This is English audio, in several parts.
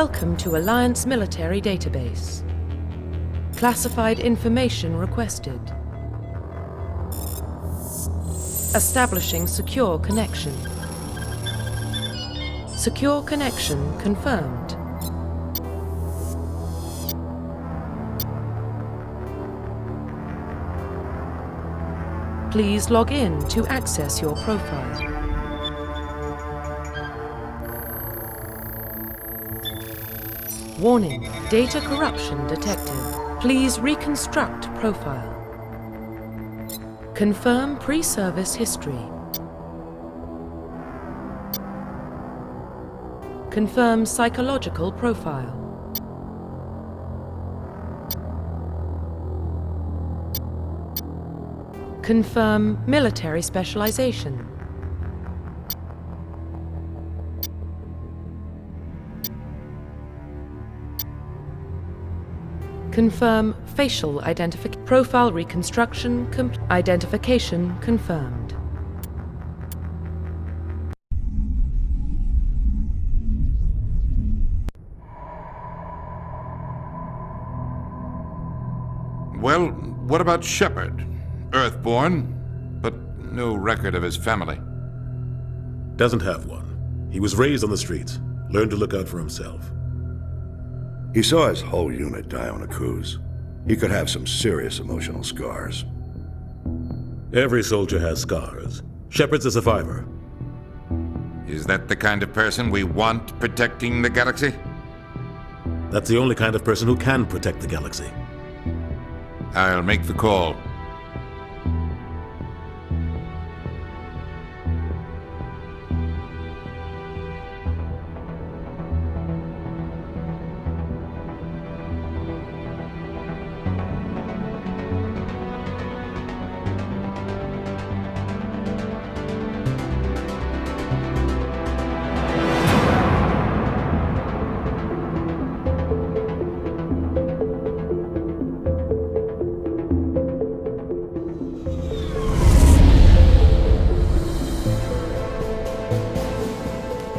Welcome to Alliance Military Database. Classified information requested. Establishing secure connection. Secure connection confirmed. Please log in to access your profile. Warning, data corruption detected. Please reconstruct profile. Confirm pre-service history. Confirm psychological profile. Confirm military specialization. Confirm facial identification. Profile reconstruction identification confirmed. Well, what about Shepard? Earthborn, but no record of his family. Doesn't have one. He was raised on the streets, learned to look out for himself. He saw his whole unit die on a cruise. He could have some serious emotional scars. Every soldier has scars. Shepard's a survivor. Is that the kind of person we want protecting the galaxy? That's the only kind of person who can protect the galaxy. I'll make the call.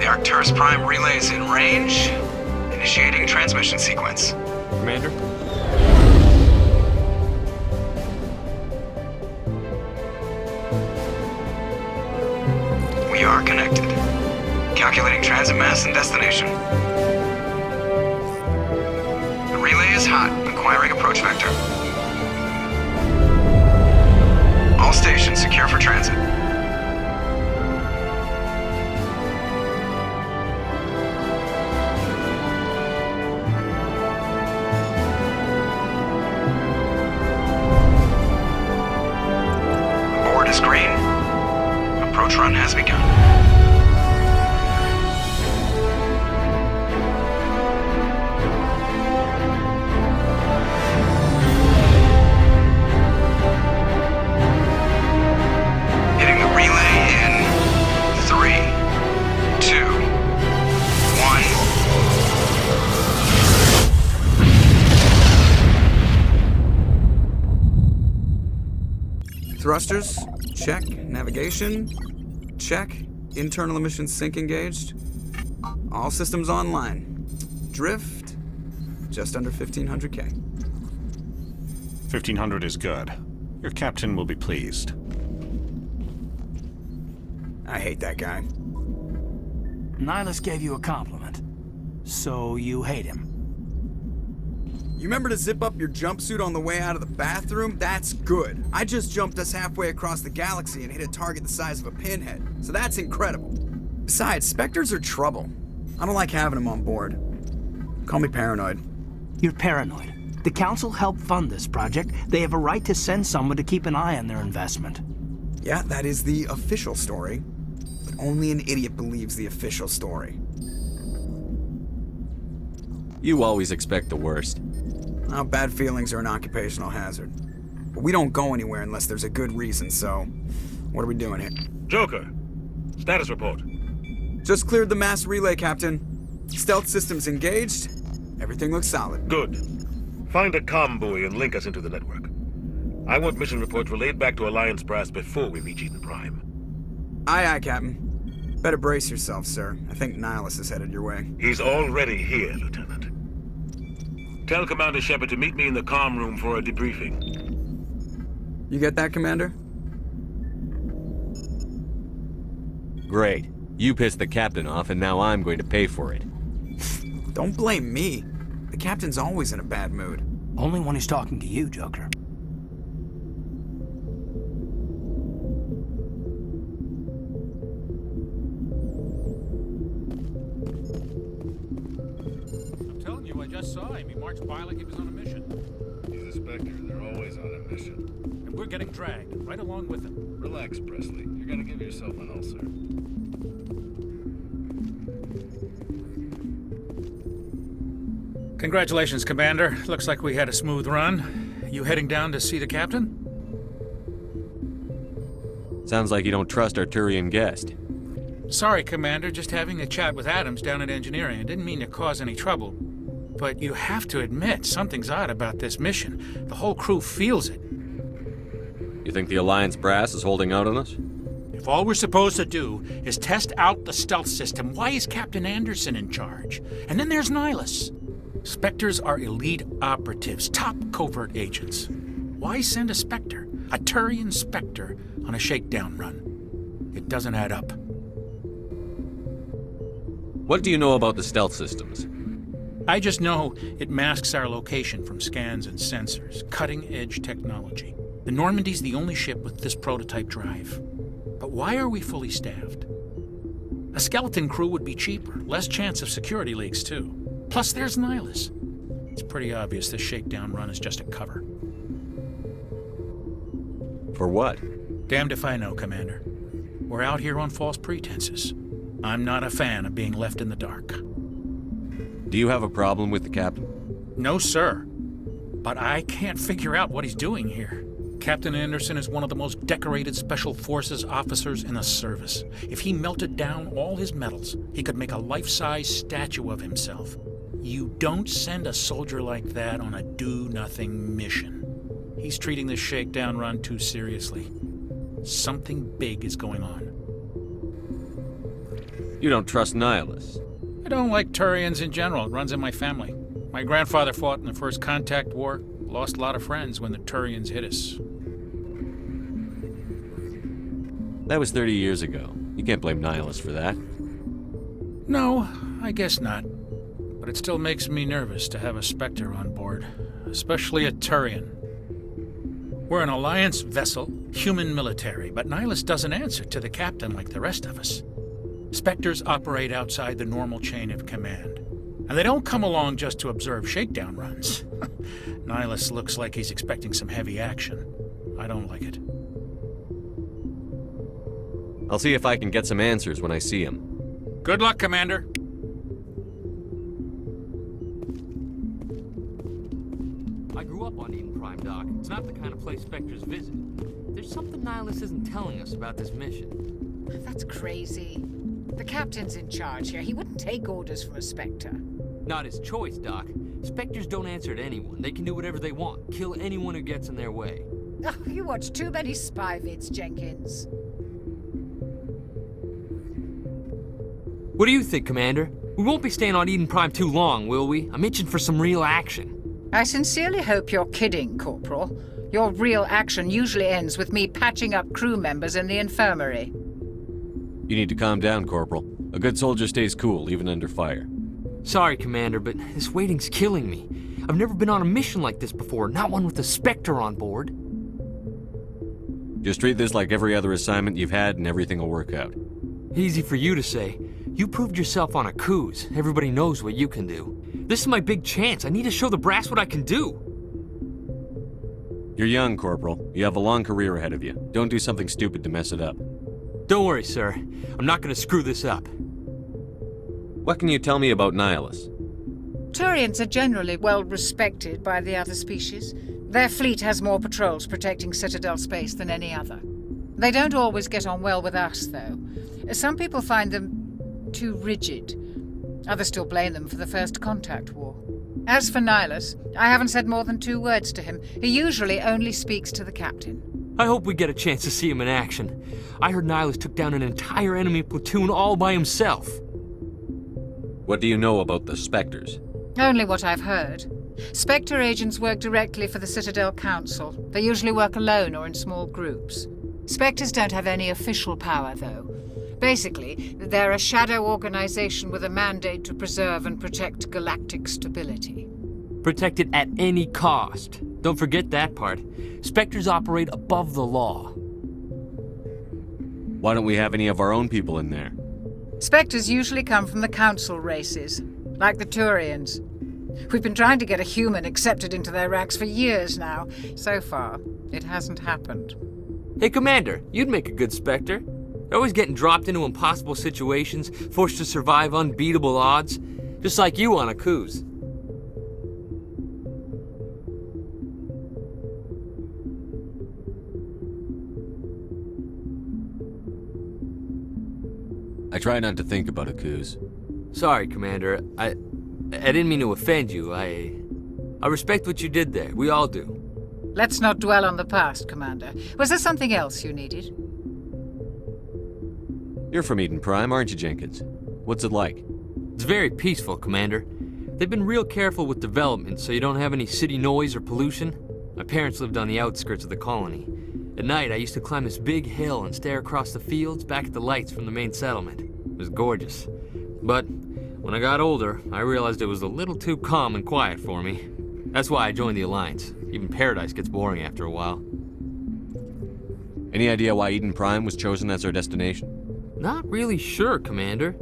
Arcturus Prime relays in range. Initiating transmission sequence. Commander? We are connected. Calculating transit mass and destination. The relay is hot. Acquiring approach vector. All stations secure for transit. Green. Approach run has begun. Hitting the relay in 3, 2, 1. Thrusters. Check. Navigation. Check. Internal emissions sync engaged. All systems online. Drift. Just under 1,500K. 1,500 is good. Your captain will be pleased. I hate that guy. Nihilus gave you a compliment. So you hate him. You remember to zip up your jumpsuit on the way out of the bathroom? That's good. I just jumped us halfway across the galaxy and hit a target the size of a pinhead, so that's incredible. Besides, Spectres are trouble. I don't like having them on board. Call me paranoid. You're paranoid. The Council helped fund this project. They have a right to send someone to keep an eye on their investment. Yeah, that is the official story. But only an idiot believes the official story. You always expect the worst. Well, bad feelings are an occupational hazard. But we don't go anywhere unless there's a good reason, so what are we doing here? Joker, status report. Just cleared the mass relay, Captain. Stealth systems engaged. Everything looks solid. Good. Find a comm buoy and link us into the network. I want mission reports relayed back to Alliance brass before we reach Eden Prime. Aye, aye, Captain. Better brace yourself, sir. I think Nihilus is headed your way. He's already here, Lieutenant. Tell Commander Shepard to meet me in the comm room for a debriefing. You get that, Commander? Great. You pissed the captain off, and now I'm going to pay for it. Don't blame me. The captain's always in a bad mood. Only when he's talking to you, Joker. I'm telling you, I just saw him. He marched by like he was on a mission. He's a Spectre. They're always on a mission. And we're getting dragged, right along with him. Relax, Presley. You're gonna give yourself an ulcer. Congratulations, Commander. Looks like we had a smooth run. You heading down to see the captain? Sounds like you don't trust our Turian guest. Sorry, Commander. Just having a chat with Adams down at engineering. I didn't mean to cause any trouble. But you have to admit, something's odd about this mission. The whole crew feels it. You think the Alliance brass is holding out on us? If all we're supposed to do is test out the stealth system, why is Captain Anderson in charge? And then there's Nihilus. Spectres are elite operatives, top covert agents. Why send a Spectre, a Turian Spectre, on a shakedown run? It doesn't add up. What do you know about the stealth systems? I just know it masks our location from scans and sensors. Cutting-edge technology. The Normandy's the only ship with this prototype drive. But why are we fully staffed? A skeleton crew would be cheaper, less chance of security leaks, too. Plus, there's Nihilus. It's pretty obvious this shakedown run is just a cover. For what? Damned if I know, Commander. We're out here on false pretenses. I'm not a fan of being left in the dark. Do you have a problem with the captain? No, sir. But I can't figure out what he's doing here. Captain Anderson is one of the most decorated Special Forces officers in the service. If he melted down all his medals, he could make a life-size statue of himself. You don't send a soldier like that on a do-nothing mission. He's treating this shakedown run too seriously. Something big is going on. You don't trust Nihilus? I don't like Turians in general. It runs in my family. My grandfather fought in the First Contact War. Lost a lot of friends when the Turians hit us. That was 30 years ago. You can't blame Nihilus for that. No, I guess not. But it still makes me nervous to have a Spectre on board, especially a Turian. We're an Alliance vessel, human military, but Nihilus doesn't answer to the captain like the rest of us. Spectres operate outside the normal chain of command. And they don't come along just to observe shakedown runs. Nihilus looks like he's expecting some heavy action. I don't like it. I'll see if I can get some answers when I see him. Good luck, Commander. I grew up on Eden Prime, Doc. It's not the kind of place Spectres visit. There's something Nihilus isn't telling us about this mission. That's crazy. The captain's in charge here. He wouldn't take orders from a Spectre. Not his choice, Doc. Spectres don't answer to anyone. They can do whatever they want. Kill anyone who gets in their way. Oh, you watch too many spy vids, Jenkins. What do you think, Commander? We won't be staying on Eden Prime too long, will we? I'm itching for some real action. I sincerely hope you're kidding, Corporal. Your real action usually ends with me patching up crew members in the infirmary. You need to calm down, Corporal. A good soldier stays cool, even under fire. Sorry, Commander, but this waiting's killing me. I've never been on a mission like this before, not one with a Spectre on board. Just treat this like every other assignment you've had and everything will work out. Easy for you to say. You proved yourself on a cruise. Everybody knows what you can do. This is my big chance. I need to show the brass what I can do. You're young, Corporal. You have a long career ahead of you. Don't do something stupid to mess it up. Don't worry, sir. I'm not going to screw this up. What can you tell me about Nihilus? Turians are generally well respected by the other species. Their fleet has more patrols protecting Citadel space than any other. They don't always get on well with us, though. Some people find them too rigid. Others still blame them for the First Contact War. As for Nihilus, I haven't said more than 2 words to him. He usually only speaks to the captain. I hope we get a chance to see him in action. I heard Nihilus took down an entire enemy platoon all by himself. What do you know about the Spectres? Only what I've heard. Spectre agents work directly for the Citadel Council. They usually work alone or in small groups. Spectres don't have any official power, though. Basically, they're a shadow organization with a mandate to preserve and protect galactic stability. Protect it at any cost. Don't forget that part. Spectres operate above the law. Why don't we have any of our own people in there? Spectres usually come from the Council races, like the Turians. We've been trying to get a human accepted into their ranks for years now. So far, it hasn't happened. Hey, Commander, you'd make a good Spectre. They're always getting dropped into impossible situations, forced to survive unbeatable odds, just like you on a cruise. I try not to think about Akuz. Sorry, Commander. I didn't mean to offend you. I respect what you did there. We all do. Let's not dwell on the past, Commander. Was there something else you needed? You're from Eden Prime, aren't you, Jenkins? What's it like? It's very peaceful, Commander. They've been real careful with development so you don't have any city noise or pollution. My parents lived on the outskirts of the colony. At night, I used to climb this big hill and stare across the fields back at the lights from the main settlement. It was gorgeous. But when I got older, I realized it was a little too calm and quiet for me. That's why I joined the Alliance. Even Paradise gets boring after a while. Any idea why Eden Prime was chosen as our destination? Not really sure, Commander.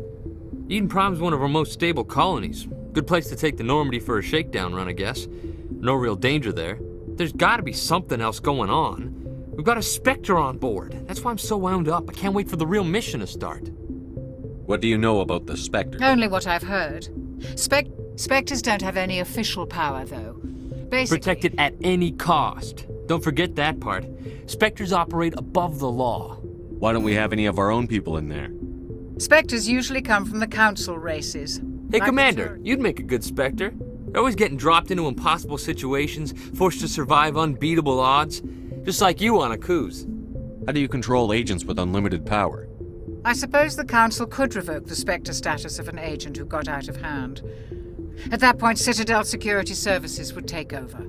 Eden Prime's one of our most stable colonies. Good place to take the Normandy for a shakedown run, I guess. No real danger there. There's gotta be something else going on. We've got a Spectre on board. That's why I'm so wound up. I can't wait for the real mission to start. What do you know about the Spectres? Only what I've heard. Spectres don't have any official power, though. Basically, protect it at any cost. Don't forget that part. Spectres operate above the law. Why don't we have any of our own people in there? Spectres usually come from the Council races. Hey, Commander, you'd make a good Spectre. They're always getting dropped into impossible situations, forced to survive unbeatable odds, just like you on a cruise. How do you control agents with unlimited power? I suppose the Council could revoke the Spectre status of an agent who got out of hand. At that point, Citadel Security Services would take over.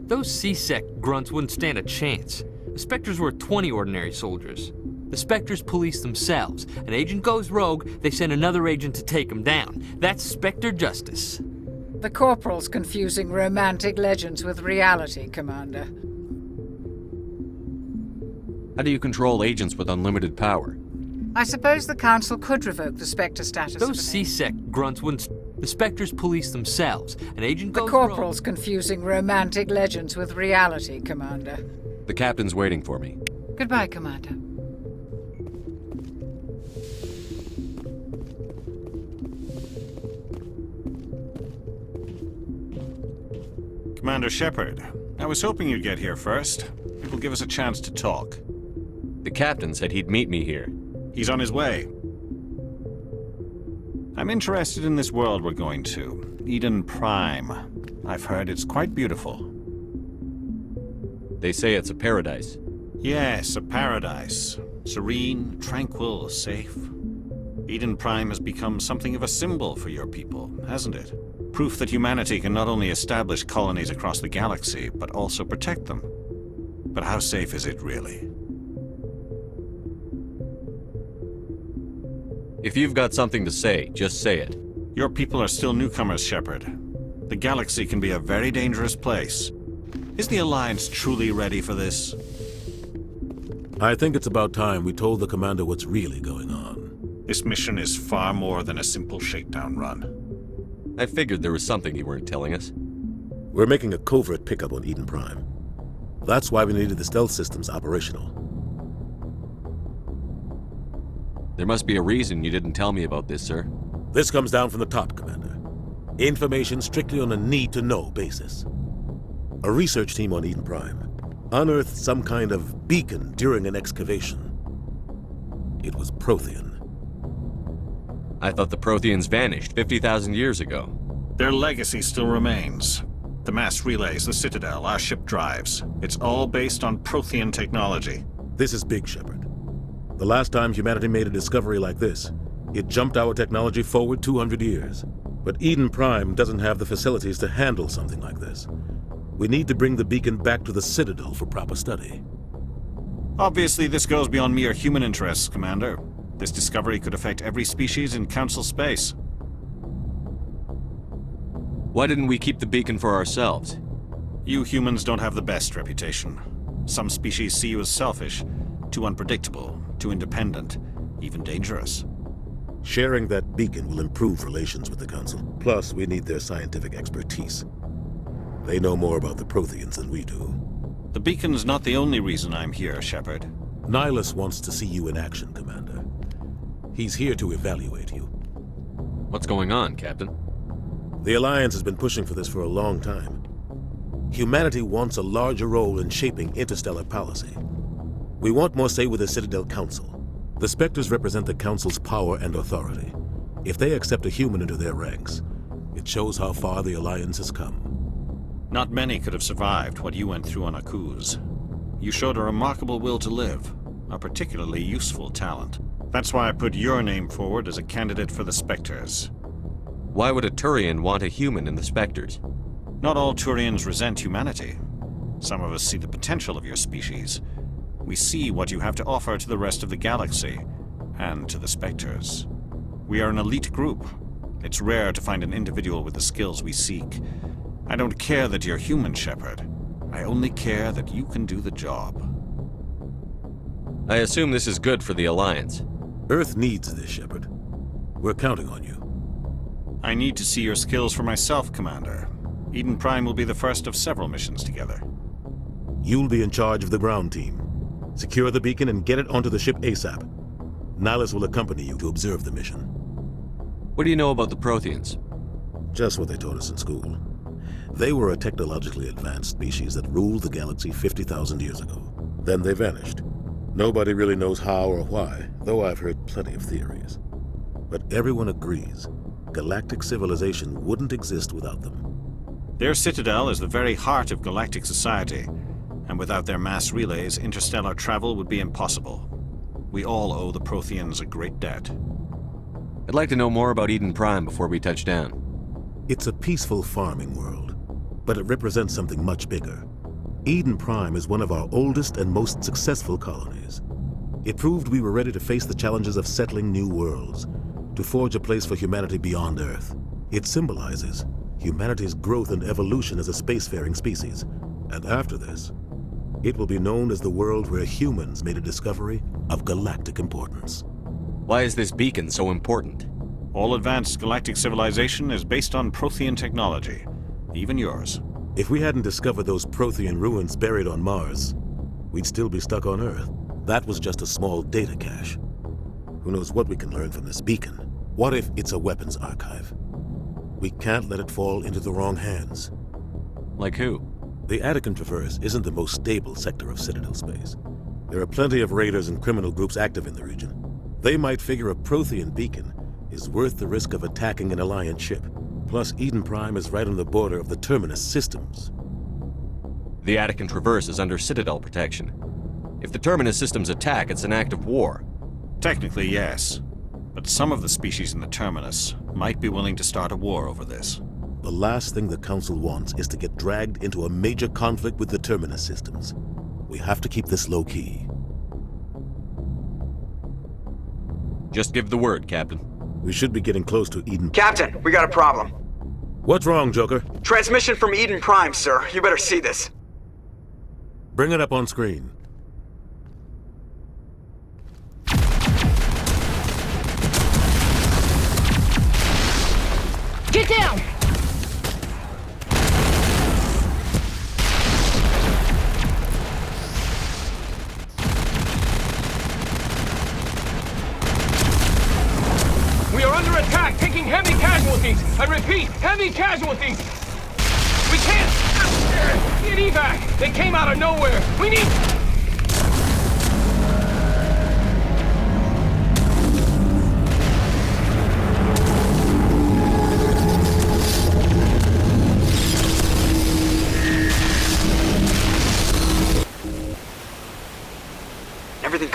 Those C-Sec grunts wouldn't stand a chance. The Spectres were 20 ordinary soldiers. The Spectres police themselves. An agent goes rogue, they send another agent to take him down. That's Spectre justice. The Corporal's confusing romantic legends with reality, Commander. How do you control agents with unlimited power? I suppose the Council could revoke the Spectre status of Those C-Sec grunts wouldn't... The Spectres police themselves. An agent goes The Corporal's confusing romantic legends with reality, Commander. The captain's waiting for me. Goodbye, Commander. Commander Shepard, I was hoping you'd get here first. It will give us a chance to talk. The captain said he'd meet me here. He's on his way. I'm interested in this world we're going to, Eden Prime. I've heard it's quite beautiful. They say it's a paradise. Yes, a paradise. Serene, tranquil, safe. Eden Prime has become something of a symbol for your people, hasn't it? Proof that humanity can not only establish colonies across the galaxy, but also protect them. But how safe is it really? If you've got something to say, just say it. Your people are still newcomers, Shepard. The galaxy can be a very dangerous place. Is the Alliance truly ready for this? I think it's about time we told the commander what's really going on. This mission is far more than a simple shakedown run. I figured there was something you weren't telling us. We're making a covert pickup on Eden Prime. That's why we needed the stealth systems operational. There must be a reason you didn't tell me about this, sir. This comes down from the top, Commander. Information strictly on a need-to-know basis. A research team on Eden Prime unearthed some kind of beacon during an excavation. It was Prothean. I thought the Protheans vanished 50,000 years ago. Their legacy still remains. The mass relays, the Citadel, our ship drives. It's all based on Prothean technology. This is big, Shepard. The last time humanity made a discovery like this, it jumped our technology forward 200 years. But Eden Prime doesn't have the facilities to handle something like this. We need to bring the beacon back to the Citadel for proper study. Obviously, this goes beyond mere human interests, Commander. This discovery could affect every species in Council space. Why didn't we keep the beacon for ourselves? You humans don't have the best reputation. Some species see you as selfish, too unpredictable, too independent, even dangerous. Sharing that beacon will improve relations with the Council. Plus, we need their scientific expertise. They know more about the Protheans than we do. The beacon's not the only reason I'm here, Shepard. Nihilus wants to see you in action, Commander. He's here to evaluate you. What's going on, Captain? The Alliance has been pushing for this for a long time. Humanity wants a larger role in shaping interstellar policy. We want more say with the Citadel Council. The Spectres represent the Council's power and authority. If they accept a human into their ranks, it shows how far the Alliance has come. Not many could have survived what you went through on Akuz. You showed a remarkable will to live, a particularly useful talent. That's why I put your name forward as a candidate for the Spectres. Why would a Turian want a human in the Spectres? Not all Turians resent humanity. Some of us see the potential of your species. We see what you have to offer to the rest of the galaxy, and to the Spectres. We are an elite group. It's rare to find an individual with the skills we seek. I don't care that you're human, Shepard. I only care that you can do the job. I assume this is good for the Alliance. Earth needs this, Shepard. We're counting on you. I need to see your skills for myself, Commander. Eden Prime will be the first of several missions together. You'll be in charge of the ground team. Secure the beacon and get it onto the ship ASAP. Nihilus will accompany you to observe the mission. What do you know about the Protheans? Just what they taught us in school. They were a technologically advanced species that ruled the galaxy 50,000 years ago. Then they vanished. Nobody really knows how or why, though I've heard plenty of theories. But everyone agrees, galactic civilization wouldn't exist without them. Their citadel is the very heart of galactic society, and without their mass relays, interstellar travel would be impossible. We all owe the Protheans a great debt. I'd like to know more about Eden Prime before we touch down. It's a peaceful farming world, but it represents something much bigger. Eden Prime is one of our oldest and most successful colonies. It proved we were ready to face the challenges of settling new worlds, to forge a place for humanity beyond Earth. It symbolizes humanity's growth and evolution as a spacefaring species. And after this, it will be known as the world where humans made a discovery of galactic importance. Why is this beacon so important? All advanced galactic civilization is based on Prothean technology, even yours. If we hadn't discovered those Prothean ruins buried on Mars, we'd still be stuck on Earth. That was just a small data cache. Who knows what we can learn from this beacon? What if it's a weapons archive? We can't let it fall into the wrong hands. Like who? The Attican Traverse isn't the most stable sector of Citadel space. There are plenty of raiders and criminal groups active in the region. They might figure a Prothean beacon is worth the risk of attacking an Alliance ship. Plus, Eden Prime is right on the border of the Terminus systems. The Attican Traverse is under Citadel protection. If the Terminus systems attack, it's an act of war. Technically, yes. But some of the species in the Terminus might be willing to start a war over this. The last thing the Council wants is to get dragged into a major conflict with the Terminus systems. We have to keep this low-key. Just give the word, Captain. We should be getting close to Eden. Captain, we got a problem. What's wrong, Joker? Transmission from Eden Prime, sir. You better see this. Bring it up on screen. Get down! We are under attack, taking heavy casualties. I repeat, heavy casualties. We can't get evac. They came out of nowhere. We need...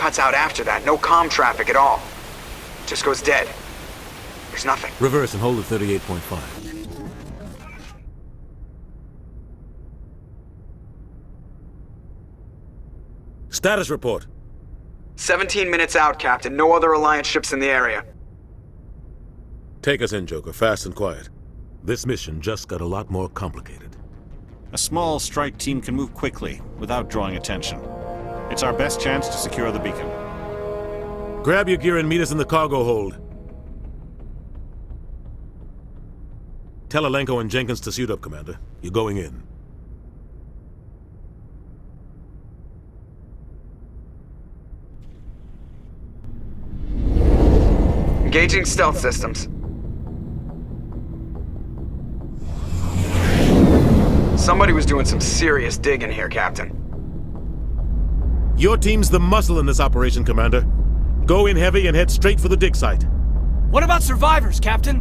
cuts out after that. No comm traffic at all. Just goes dead. There's nothing. Reverse and hold at 38.5. Status report. 17 minutes out, Captain. No other Alliance ships in the area. Take us in, Joker, fast and quiet. This mission just got a lot more complicated. A small strike team can move quickly, without drawing attention. It's our best chance to secure the beacon. Grab your gear and meet us in the cargo hold. Tell Alenko and Jenkins to suit up, Commander. You're going in. Engaging stealth systems. Somebody was doing some serious digging here, Captain. Your team's the muscle in this operation, Commander. Go in heavy and head straight for the dig site. What about survivors, Captain?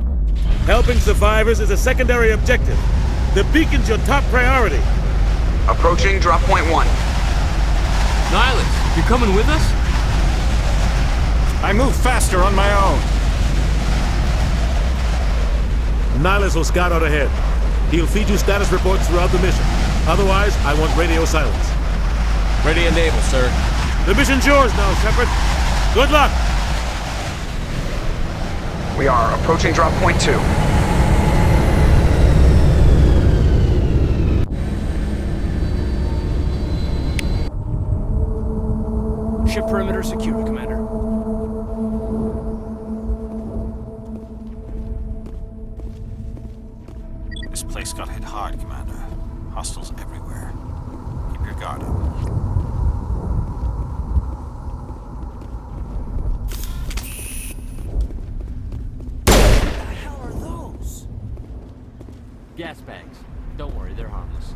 Helping survivors is a secondary objective. The beacon's your top priority. Approaching drop point 1. Nihilus, you coming with us? I move faster on my own. Nihilus will scout out ahead. He'll feed you status reports throughout the mission. Otherwise, I want radio silence. Ready and able, sir. The mission's yours now, Shepard. Good luck! We are approaching drop point 2. Ship perimeter secure, Commander. This place got hit hard, Commander. Hostiles everywhere. Keep your guard up. Gas bags. Don't worry, they're harmless.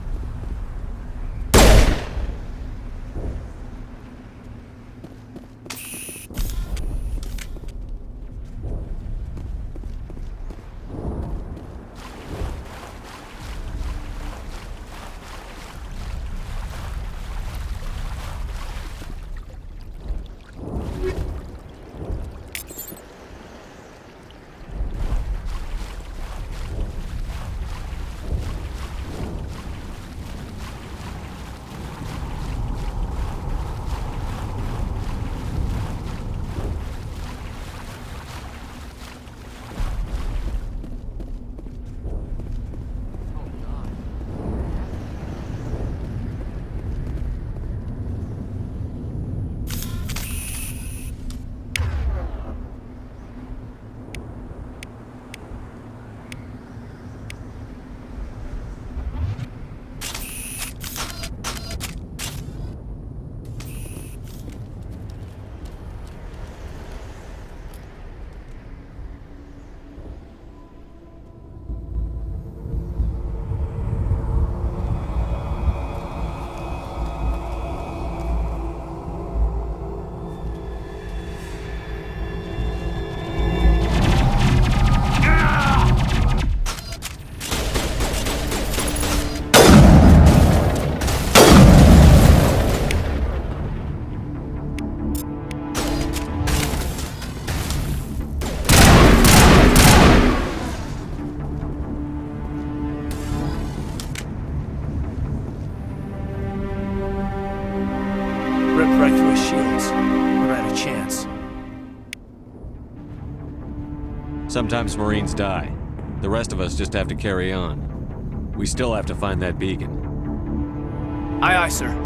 Sometimes Marines die. The rest of us just have to carry on. We still have to find that beacon. Aye, aye, sir.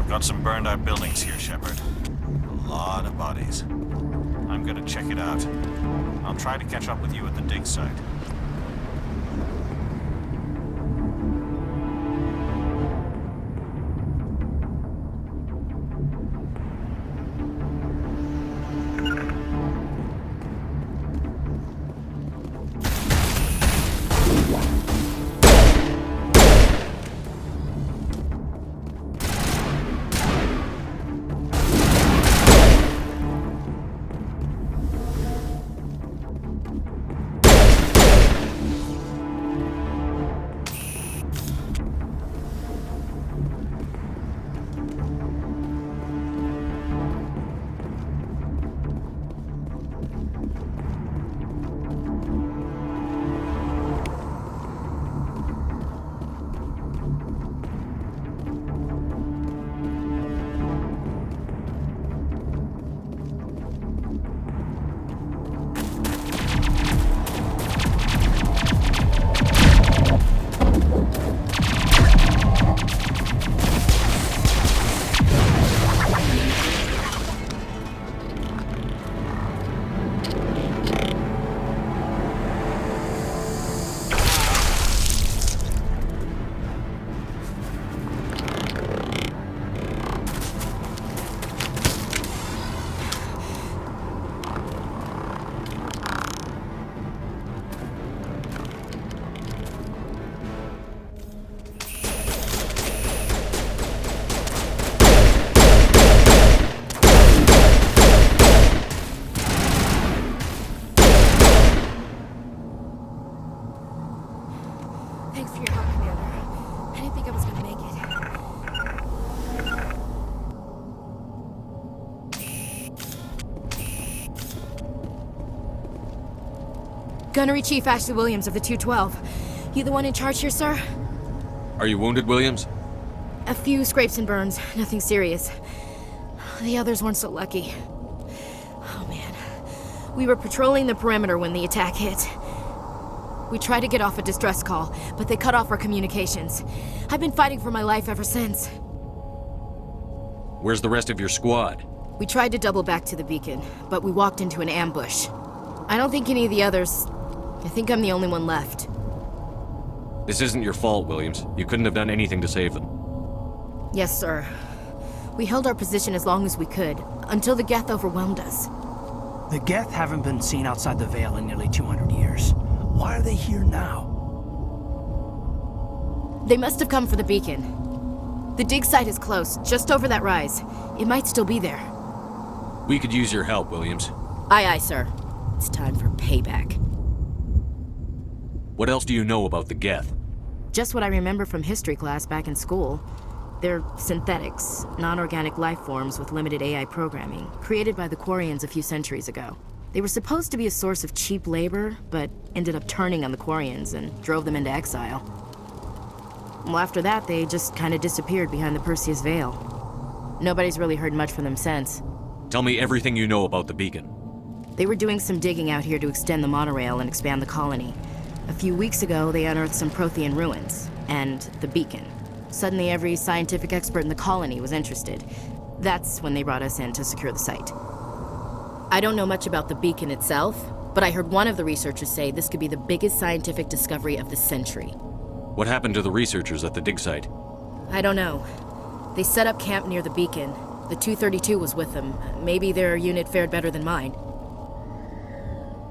Got some burned out buildings here, Shepard. A lot of bodies. I'm gonna check it out. I'll try to catch up with you at the dig site. Gunnery Chief Ashley Williams of the 212. You the one in charge here, sir? Are you wounded, Williams? A few scrapes and burns, nothing serious. The others weren't so lucky. Oh man. We were patrolling the perimeter when the attack hit. We tried to get off a distress call, but they cut off our communications. I've been fighting for my life ever since. Where's the rest of your squad? We tried to double back to the beacon, but we walked into an ambush. I don't think any of the others... I think I'm the only one left. This isn't your fault, Williams. You couldn't have done anything to save them. Yes, sir. We held our position as long as we could, until the Geth overwhelmed us. The Geth haven't been seen outside the Veil in nearly 200 years. Why are they here now? They must have come for the beacon. The dig site is close, just over that rise. It might still be there. We could use your help, Williams. Aye, aye, sir. It's time for payback. What else do you know about the Geth? Just what I remember from history class back in school. They're synthetics, non-organic life forms with limited AI programming, created by the Quarians a few centuries ago. They were supposed to be a source of cheap labor, but ended up turning on the Quarians and drove them into exile. Well, after that, they just kind of disappeared behind the Perseus Veil. Nobody's really heard much from them since. Tell me everything you know about the beacon. They were doing some digging out here to extend the monorail and expand the colony. A few weeks ago, they unearthed some Prothean ruins, and the beacon. Suddenly, every scientific expert in the colony was interested. That's when they brought us in to secure the site. I don't know much about the beacon itself, but I heard one of the researchers say this could be the biggest scientific discovery of the century. What happened to the researchers at the dig site? I don't know. They set up camp near the beacon. The 232 was with them. Maybe their unit fared better than mine.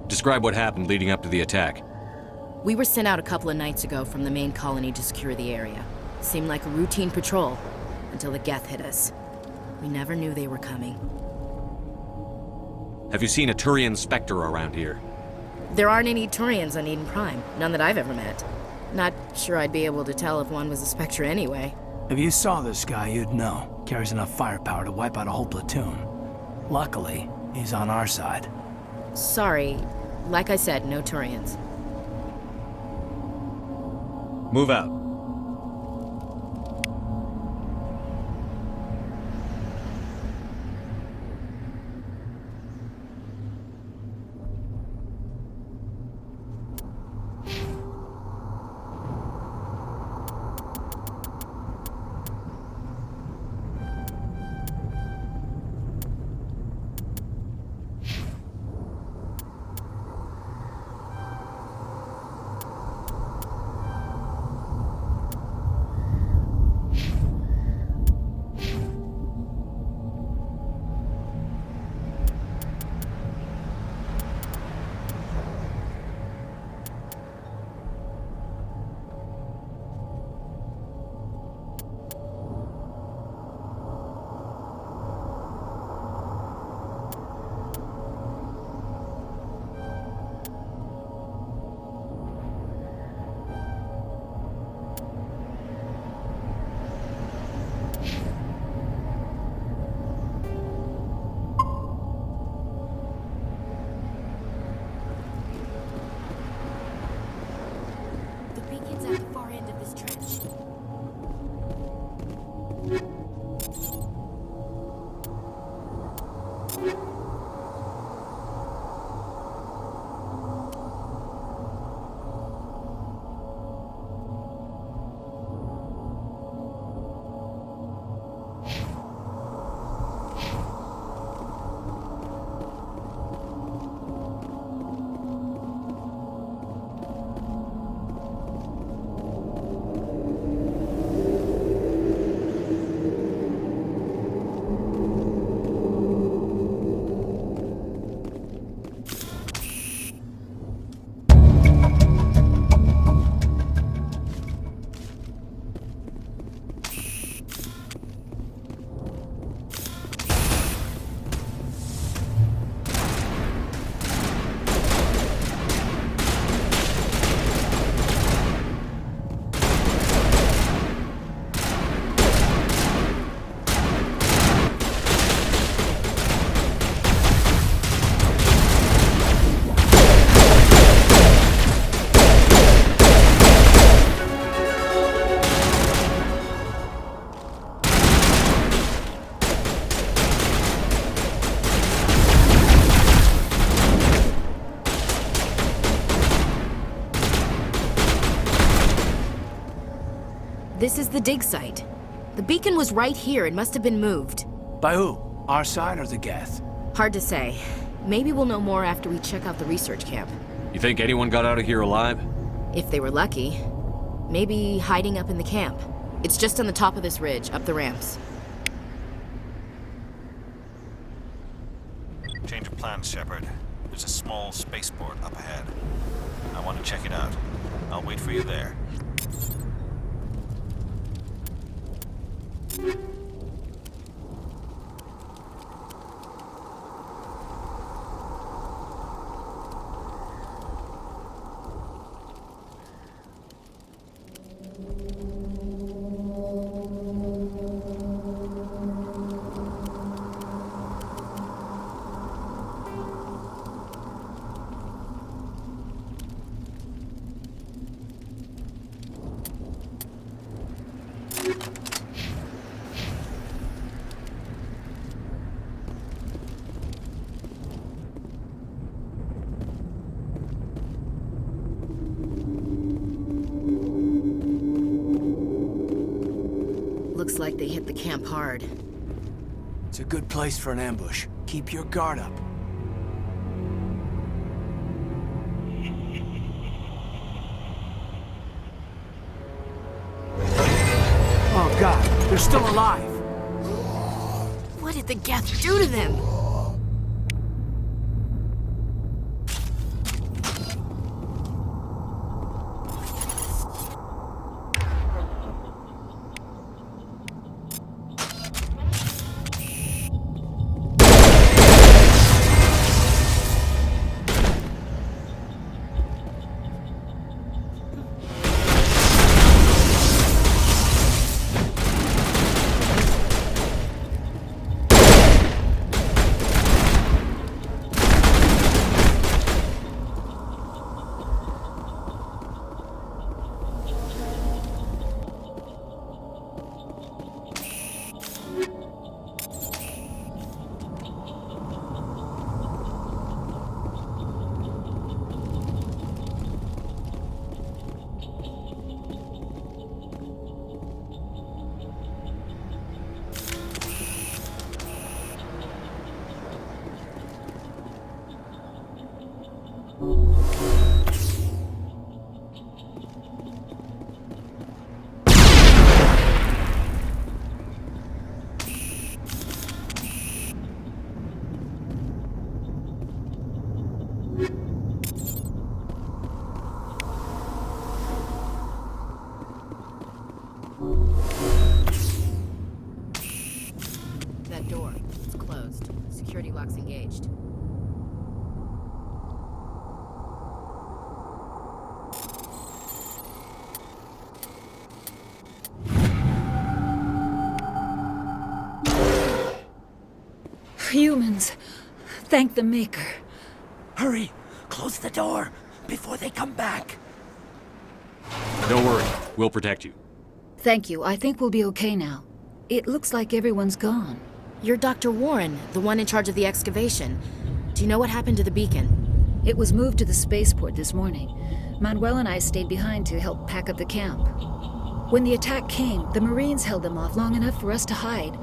Describe what happened leading up to the attack. We were sent out a couple of nights ago from the main colony to secure the area. Seemed like a routine patrol, until the Geth hit us. We never knew they were coming. Have you seen a Turian Spectre around here? There aren't any Turians on Eden Prime. None that I've ever met. Not sure I'd be able to tell if one was a Spectre anyway. If you saw this guy, you'd know. Carries enough firepower to wipe out a whole platoon. Luckily, he's on our side. Sorry. Like I said, no Turians. Move out. This is the dig site. The beacon was right here. It must have been moved. By who? Our side or the Geth? Hard to say. Maybe we'll know more after we check out the research camp. You think anyone got out of here alive? If they were lucky. Maybe hiding up in the camp. It's just on the top of this ridge, up the ramps. Change of plans, Shepard. There's a small spaceport up ahead. I want to check it out. I'll wait for you there. Looks like they hit the camp hard. It's a good place for an ambush. Keep your guard up. Oh God, they're still alive! What did the Geth do to them? That door, it's closed. Security lock's engaged. Humans. Thank the Maker. Hurry! Close the door before they come back. Don't worry, we'll protect you. Thank you. I think we'll be okay now. It looks like everyone's gone. You're Dr. Warren, the one in charge of the excavation. Do you know what happened to the beacon? It was moved to the spaceport this morning. Manuel and I stayed behind to help pack up the camp. When the attack came, the Marines held them off long enough for us to hide.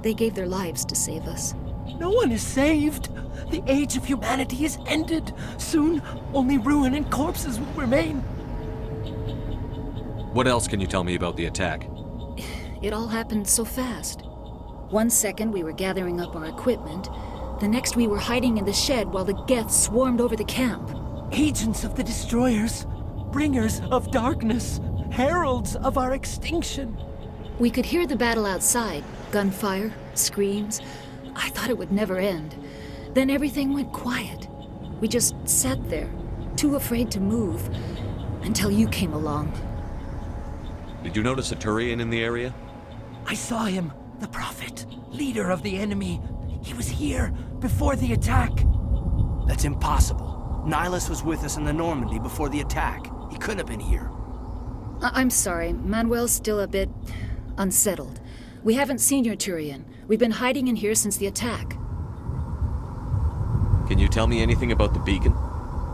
They gave their lives to save us. No one is saved. The age of humanity is ended. Soon, only ruin and corpses will remain. What else can you tell me about the attack? It all happened so fast. 1 second we were gathering up our equipment. The next we were hiding in the shed while the Geth swarmed over the camp. Agents of the Destroyers, bringers of darkness, heralds of our extinction. We could hear the battle outside. Gunfire, screams. I thought it would never end. Then everything went quiet. We just sat there, too afraid to move, until you came along. Did you notice a Turian in the area? I saw him, the Prophet, leader of the enemy. He was here before the attack. That's impossible. Nihilus was with us in the Normandy before the attack. He couldn't have been here. I'm sorry. Manuel's still a bit unsettled. We haven't seen your Turian. We've been hiding in here since the attack. Can you tell me anything about the beacon?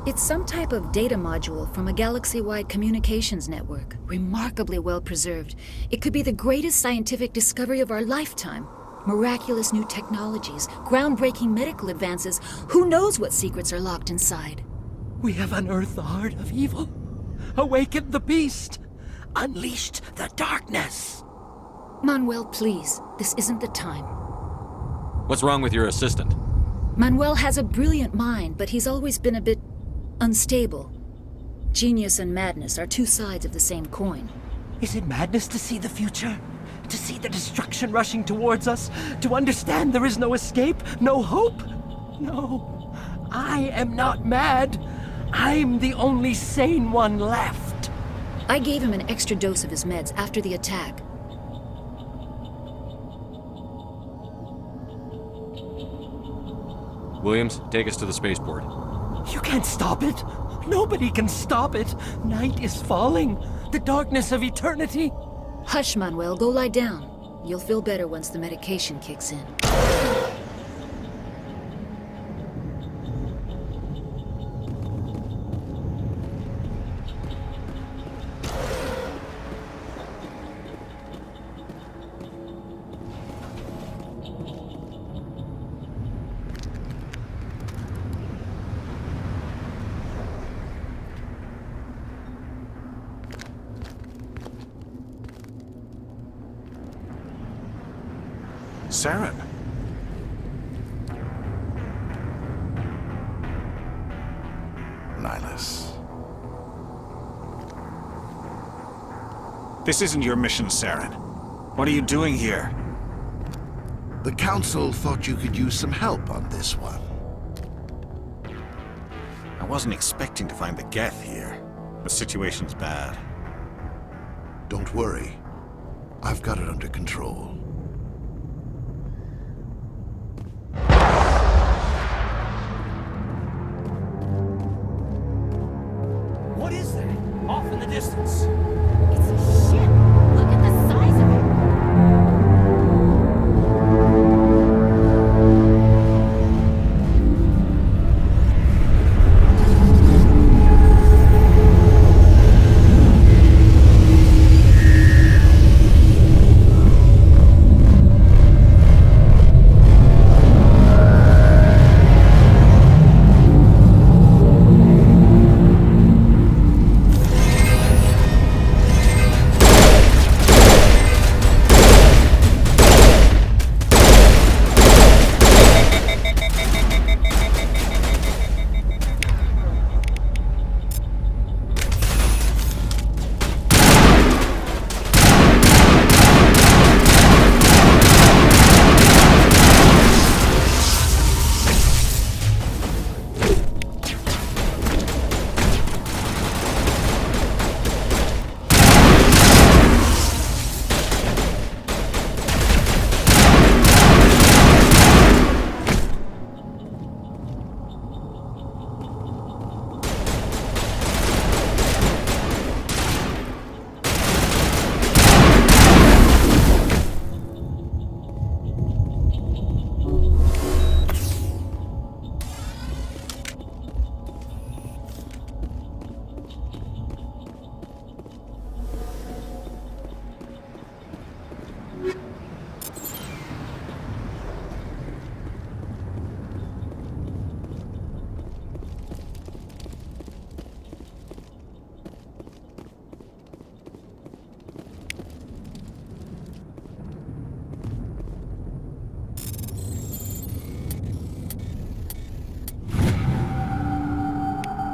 It's some type of data module from a galaxy-wide communications network. Remarkably well preserved. It could be the greatest scientific discovery of our lifetime. Miraculous new technologies, groundbreaking medical advances. Who knows what secrets are locked inside? We have unearthed the heart of evil, awakened the beast, unleashed the darkness. Manuel, please. This isn't the time. What's wrong with your assistant? Manuel has a brilliant mind, but he's always been a bit unstable. Genius and madness are two sides of the same coin. Is it madness to see the future? To see the destruction rushing towards us? To understand there is no escape? No hope? No. I am not mad. I'm the only sane one left. I gave him an extra dose of his meds after the attack. Williams, take us to the spaceport. You can't stop it. Nobody can stop it. Night is falling. The darkness of eternity. Hush, Manuel. Go lie down. You'll feel better once the medication kicks in. Saren. Nihilus. This isn't your mission, Saren. What are you doing here? The Council thought you could use some help on this one. I wasn't expecting to find the Geth here. The situation's bad. Don't worry. I've got it under control. What is that? Off in the distance. It's a ship. Look at the size of it.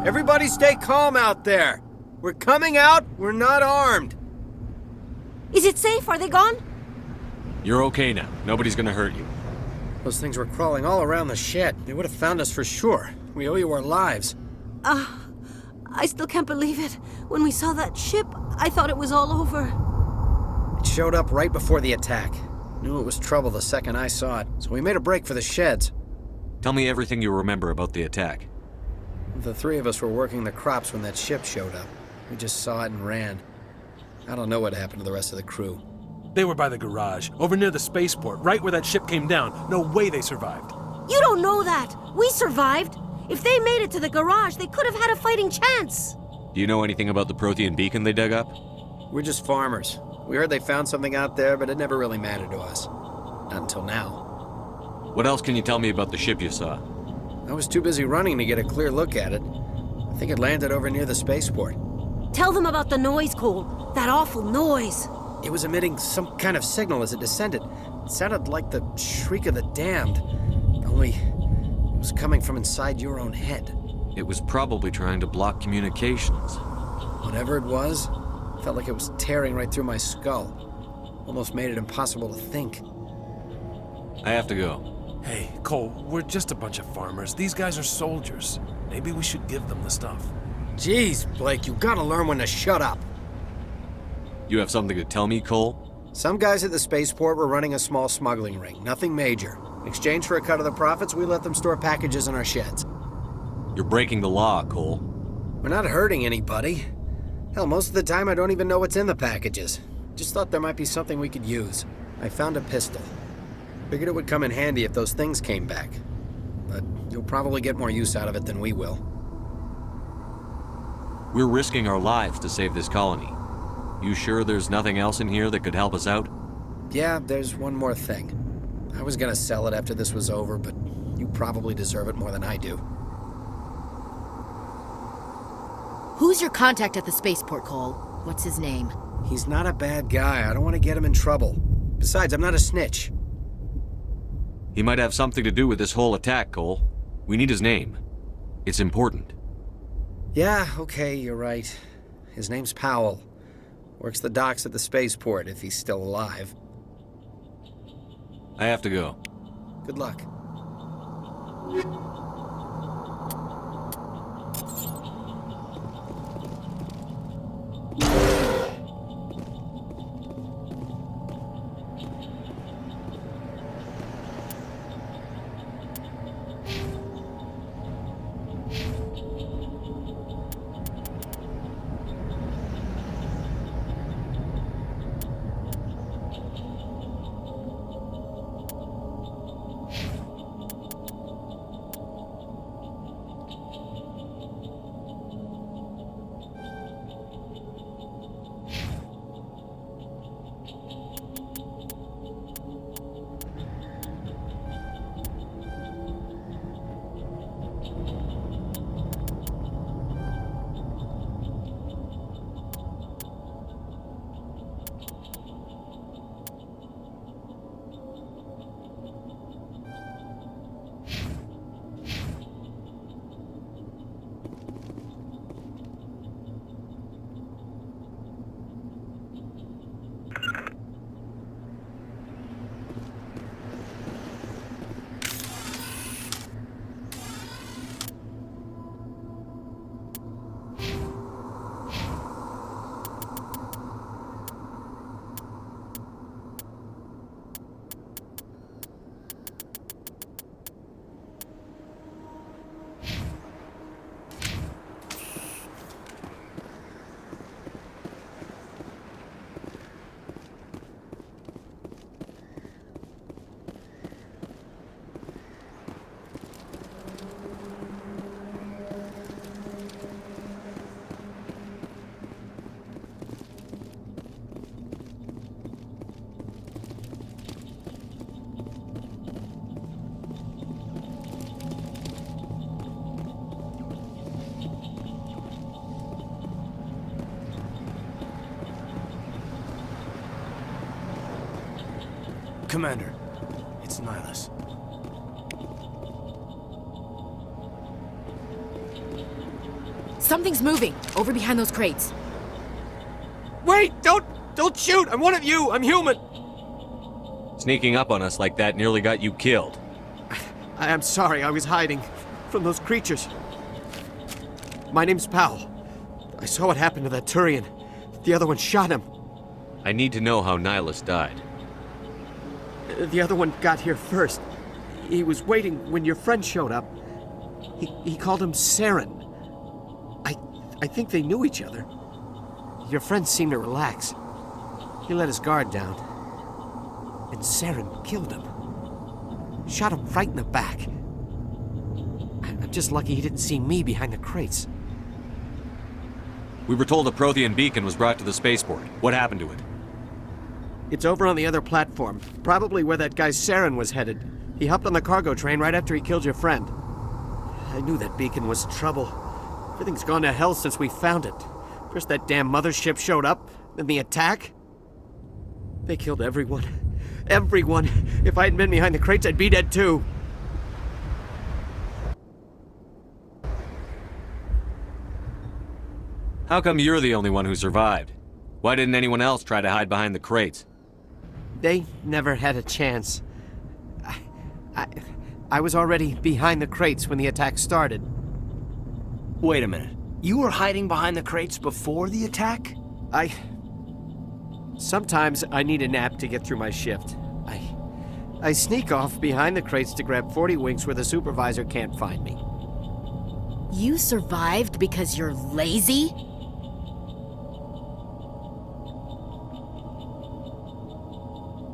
Everybody stay calm out there. We're coming out, we're not armed. Is it safe? Are they gone? You're okay now. Nobody's gonna hurt you. Those things were crawling all around the shed. They would have found us for sure. We owe you our lives. I still can't believe it. When we saw that ship, I thought it was all over. It showed up right before the attack. Knew it was trouble the second I saw it, so we made a break for the sheds. Tell me everything you remember about the attack. The three of us were working the crops when that ship showed up. We just saw it and ran. I don't know what happened to the rest of the crew. They were by the garage, over near the spaceport, right where that ship came down. No way they survived. You don't know that. We survived. If they made it to the garage, they could have had a fighting chance. Do you know anything about the Prothean beacon they dug up? We're just farmers. We heard they found something out there, but it never really mattered to us. Not until now. What else can you tell me about the ship you saw? I was too busy running to get a clear look at it. I think it landed over near the spaceport. Tell them about the noise, Cole. That awful noise. It was emitting some kind of signal as it descended. It sounded like the shriek of the damned, only it was coming from inside your own head. It was probably trying to block communications. Whatever it was, felt like it was tearing right through my skull. Almost made it impossible to think. I have to go. Hey, Cole, we're just a bunch of farmers. These guys are soldiers. Maybe we should give them the stuff. Jeez, Blake, you gotta learn when to shut up. You have something to tell me, Cole? Some guys at the spaceport were running a small smuggling ring, nothing major. In exchange for a cut of the profits, we let them store packages in our sheds. You're breaking the law, Cole. We're not hurting anybody. Hell, most of the time I don't even know what's in the packages. Just thought there might be something we could use. I found a pistol. Figured it would come in handy if those things came back. But you'll probably get more use out of it than we will. We're risking our lives to save this colony. You sure there's nothing else in here that could help us out? Yeah, there's one more thing. I was gonna sell it after this was over, but you probably deserve it more than I do. Who's your contact at the spaceport, Cole? What's his name? He's not a bad guy. I don't want to get him in trouble. Besides, I'm not a snitch. He might have something to do with this whole attack, Cole. We need his name. It's important. Yeah, okay, you're right. His name's Powell. Works the docks at the spaceport, if he's still alive. I have to go. Good luck. Commander, it's Nihilus. Something's moving, over behind those crates. Wait! Don't shoot! I'm one of you! I'm human! Sneaking up on us like that nearly got you killed. I am sorry, I was hiding from those creatures. My name's Powell. I saw what happened to that Turian. The other one shot him. I need to know how Nihilus died. The other one got here first. He was waiting when your friend showed up. He called him Saren. I think they knew each other. Your friend seemed to relax. He let his guard down. And Saren killed him. Shot him right in the back. I'm just lucky he didn't see me behind the crates. We were told a Prothean beacon was brought to the spaceport. What happened to it? It's over on the other platform, probably where that guy Saren was headed. He hopped on the cargo train right after he killed your friend. I knew that beacon was trouble. Everything's gone to hell since we found it. First that damn mothership showed up, then the attack. They killed everyone. Everyone! If I hadn't been behind the crates, I'd be dead too. How come you're the only one who survived? Why didn't anyone else try to hide behind the crates? They never had a chance. I was already behind the crates when the attack started. Wait a minute. You were hiding behind the crates before the attack? Sometimes I need a nap to get through my shift. I sneak off behind the crates to grab 40 winks where the supervisor can't find me. You survived because you're lazy?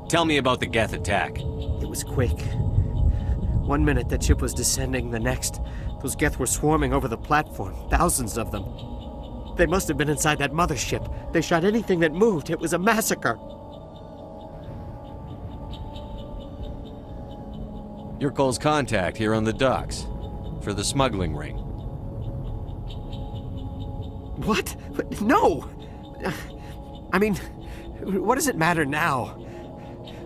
Tell me about the Geth attack. It was quick. 1 minute that ship was descending, the next, those Geth were swarming over the platform, thousands of them. They must have been inside that mothership. They shot anything that moved. It was a massacre. You're Cole's contact here on the docks for the smuggling ring. What? No! I mean, what does it matter now?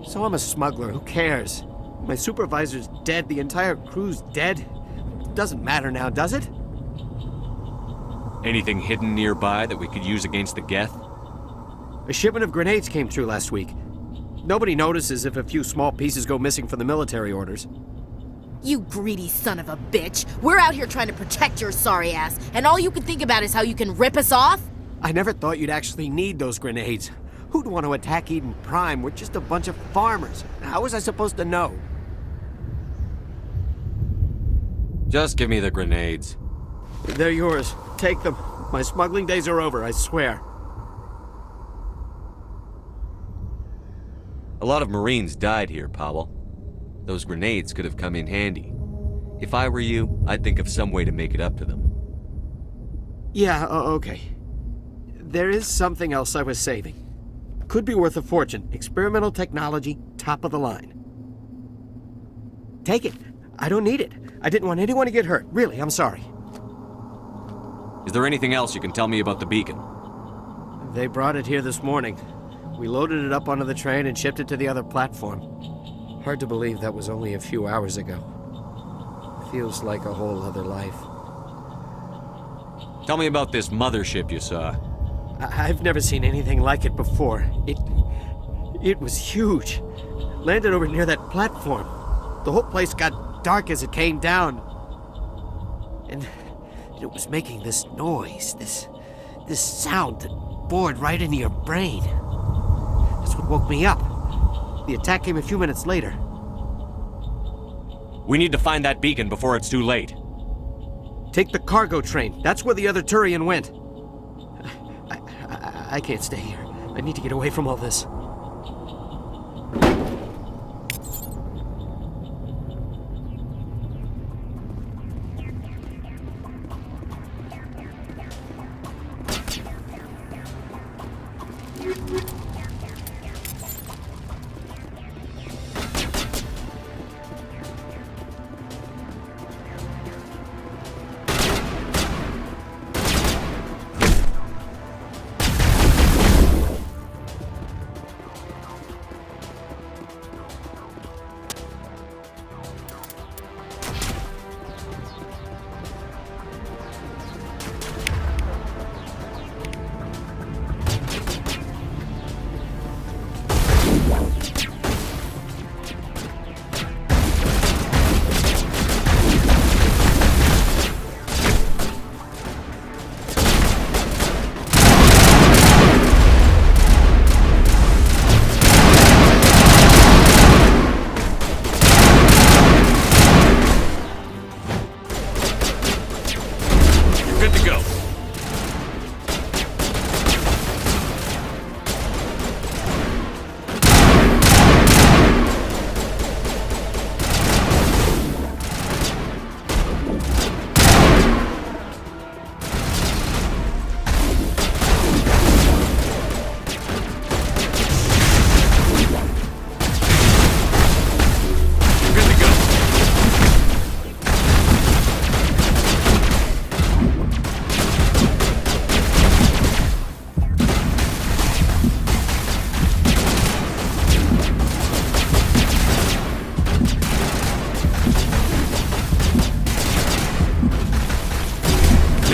So I'm a smuggler, who cares? My supervisor's dead, the entire crew's dead. It doesn't matter now, does it? Anything hidden nearby that we could use against the Geth? A shipment of grenades came through last week. Nobody notices if a few small pieces go missing from the military orders. You greedy son of a bitch! We're out here trying to protect your sorry ass, and all you can think about is how you can rip us off? I never thought you'd actually need those grenades. Who'd want to attack Eden Prime? We're just a bunch of farmers. How was I supposed to know? Just give me the grenades. They're yours. Take them. My smuggling days are over, I swear. A lot of Marines died here, Powell. Those grenades could have come in handy. If I were you, I'd think of some way to make it up to them. Yeah, okay. There is something else I was saving. Could be worth a fortune. Experimental technology, top of the line. Take it. I don't need it. I didn't want anyone to get hurt. Really, I'm sorry. Is there anything else you can tell me about the beacon? They brought it here this morning. We loaded it up onto the train and shipped it to the other platform. Hard to believe that was only a few hours ago. Feels like a whole other life. Tell me about this mothership you saw. I've never seen anything like it before. It was huge. Landed over near that platform. The whole place got dark as it came down. And it was making this noise, this sound that bored right into your brain. That's what woke me up. The attack came a few minutes later. We need to find that beacon before it's too late. Take the cargo train. That's where the other Turian went. I can't stay here. I need to get away from all this.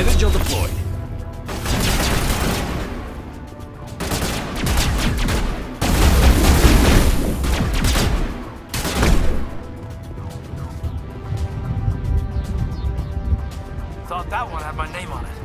Vigil deployed. Thought that one had my name on it.